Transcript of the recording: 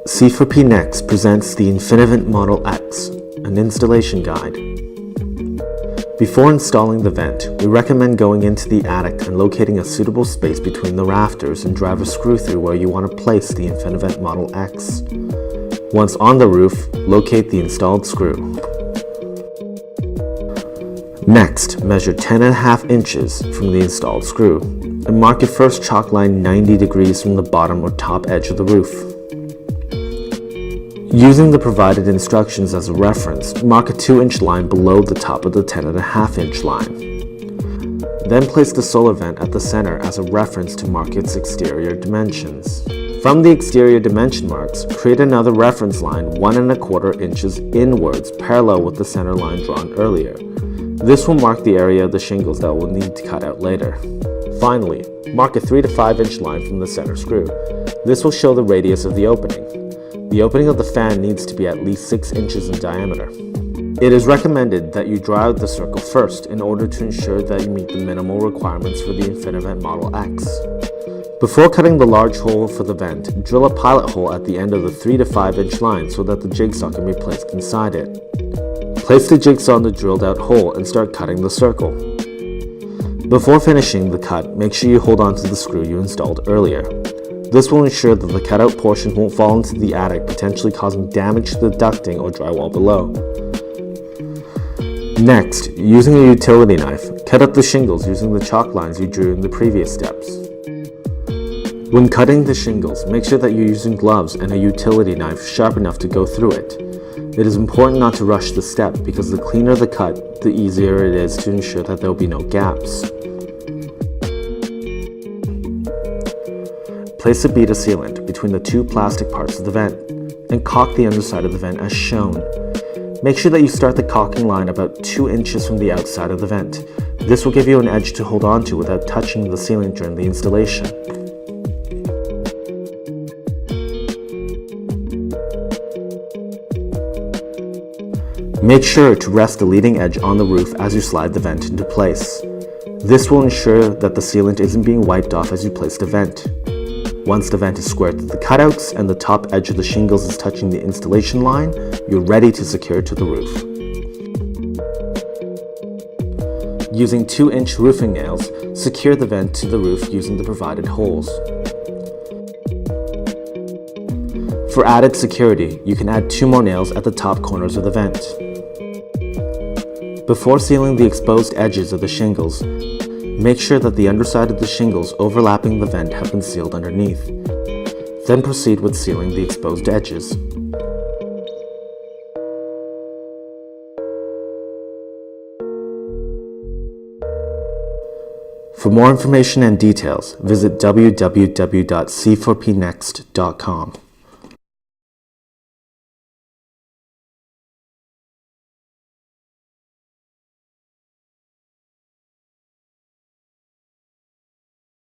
C4P Next presents the Infinivent Model X, an installation guide. Before installing the vent, we recommend going into the attic and locating a suitable space between the rafters and drive a screw through where you want to place the Infinivent Model X. Once on the roof, locate the installed screw. Next, measure 10.5 inches from the installed screw and mark your first chalk line 90 degrees from the bottom or top edge of the roof. Using the provided instructions as a reference, mark a 2-inch line below the top of the 10.5-inch line. Then place the solar vent at the center as a reference to mark its exterior dimensions. From the exterior dimension marks, create another reference line 1¼ inches inwards parallel with the center line drawn earlier. This will mark the area of the shingles that we'll need to cut out later. Finally, mark a 3 to 5 inch line from the center screw. This will show the radius of the opening. The opening of the fan needs to be at least 6 inches in diameter. It is recommended that you draw out the circle first in order to ensure that you meet the minimal requirements for the Infinivent Model X. Before cutting the large hole for the vent, drill a pilot hole at the end of the 3 to 5 inch line so that the jigsaw can be placed inside it. Place the jigsaw in the drilled out hole and start cutting the circle. Before finishing the cut, make sure you hold on to the screw you installed earlier. This will ensure that the cutout portion won't fall into the attic, potentially causing damage to the ducting or drywall below. Next, using a utility knife, cut up the shingles using the chalk lines you drew in the previous steps. When cutting the shingles, make sure that you're using gloves and a utility knife sharp enough to go through it. It is important not to rush the step because the cleaner the cut, the easier it is to ensure that there will be no gaps. Place a bead of sealant between the two plastic parts of the vent and caulk the underside of the vent as shown. Make sure that you start the caulking line about 2 inches from the outside of the vent. This will give you an edge to hold on to without touching the sealant during the installation. Make sure to rest the leading edge on the roof as you slide the vent into place. This will ensure that the sealant isn't being wiped off as you place the vent. Once the vent is squared to the cutouts and the top edge of the shingles is touching the installation line, you're ready to secure it to the roof. Using 2-inch roofing nails, secure the vent to the roof using the provided holes. For added security, you can add 2 more nails at the top corners of the vent. Before sealing the exposed edges of the shingles, make sure that the underside of the shingles overlapping the vent have been sealed underneath. Then proceed with sealing the exposed edges. For more information and details, visit www.c4pnext.com.